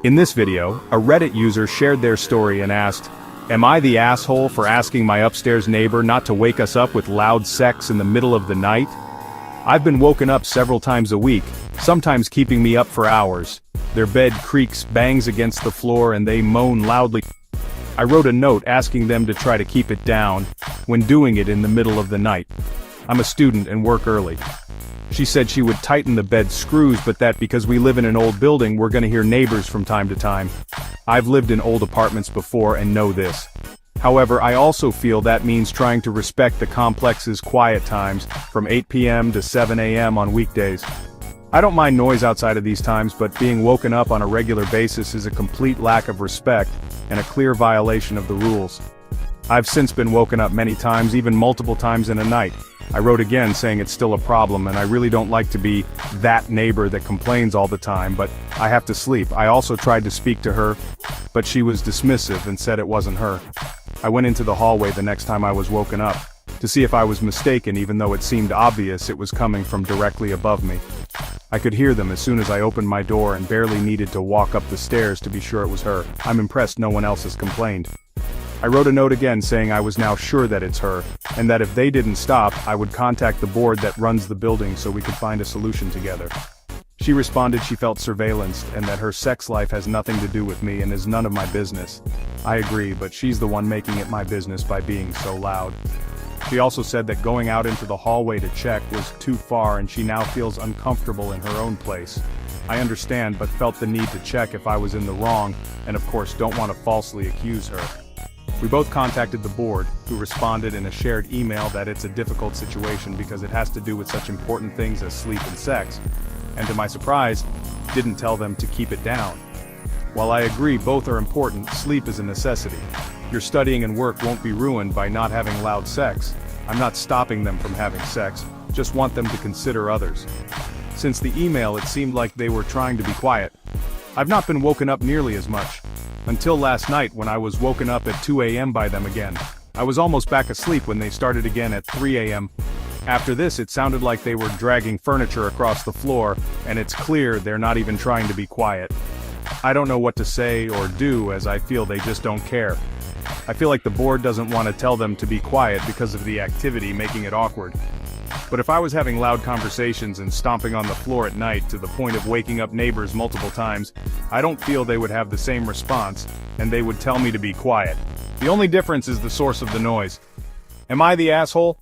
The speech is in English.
In this video, a Reddit user shared their story and asked, "Am I the asshole for asking my upstairs neighbor not to wake us up with loud sex in the middle of the night? I've been woken up several times a week, sometimes keeping me up for hours. Their bed creaks, bangs against the floor, and they moan loudly. I wrote a note asking them to try to keep it down when doing it in the middle of the night. I'm a student and work early." She said she would tighten the bed screws, but that because we live in an old building we're gonna hear neighbors from time to time. I've lived in old apartments before and know this. However, I also feel that means trying to respect the complex's quiet times, from 8 p.m. to 7 a.m. on weekdays. I don't mind noise outside of these times, but being woken up on a regular basis is a complete lack of respect, and a clear violation of the rules. I've since been woken up many times, even multiple times in a night. I wrote again saying it's still a problem, and I really don't like to be that neighbor that complains all the time, but I have to sleep. I also tried to speak to her, but she was dismissive and said it wasn't her. I went into the hallway the next time I was woken up, to see if I was mistaken, even though it seemed obvious it was coming from directly above me. I could hear them as soon as I opened my door and barely needed to walk up the stairs to be sure it was her. I'm impressed no one else has complained. I wrote a note again saying I was now sure that it's her, and that if they didn't stop, I would contact the board that runs the building so we could find a solution together. She responded she felt surveillanced and that her sex life has nothing to do with me and is none of my business. I agree, but she's the one making it my business by being so loud. She also said that going out into the hallway to check was too far and she now feels uncomfortable in her own place. I understand, but felt the need to check if I was in the wrong, and of course don't want to falsely accuse her. We both contacted the board, who responded in a shared email that it's a difficult situation because it has to do with such important things as sleep and sex, and to my surprise, didn't tell them to keep it down. While I agree both are important, sleep is a necessity. Your studying and work won't be ruined by not having loud sex. I'm not stopping them from having sex, just want them to consider others. Since the email, it seemed like they were trying to be quiet. I've not been woken up nearly as much. Until last night when I was woken up at 2 a.m. by them again. I was almost back asleep when they started again at 3 a.m. After this it sounded like they were dragging furniture across the floor, and it's clear they're not even trying to be quiet. I don't know what to say or do as I feel they just don't care. I feel like the board doesn't want to tell them to be quiet because of the activity making it awkward. But if I was having loud conversations and stomping on the floor at night to the point of waking up neighbors multiple times, I don't feel they would have the same response, and they would tell me to be quiet. The only difference is the source of the noise. Am I the asshole?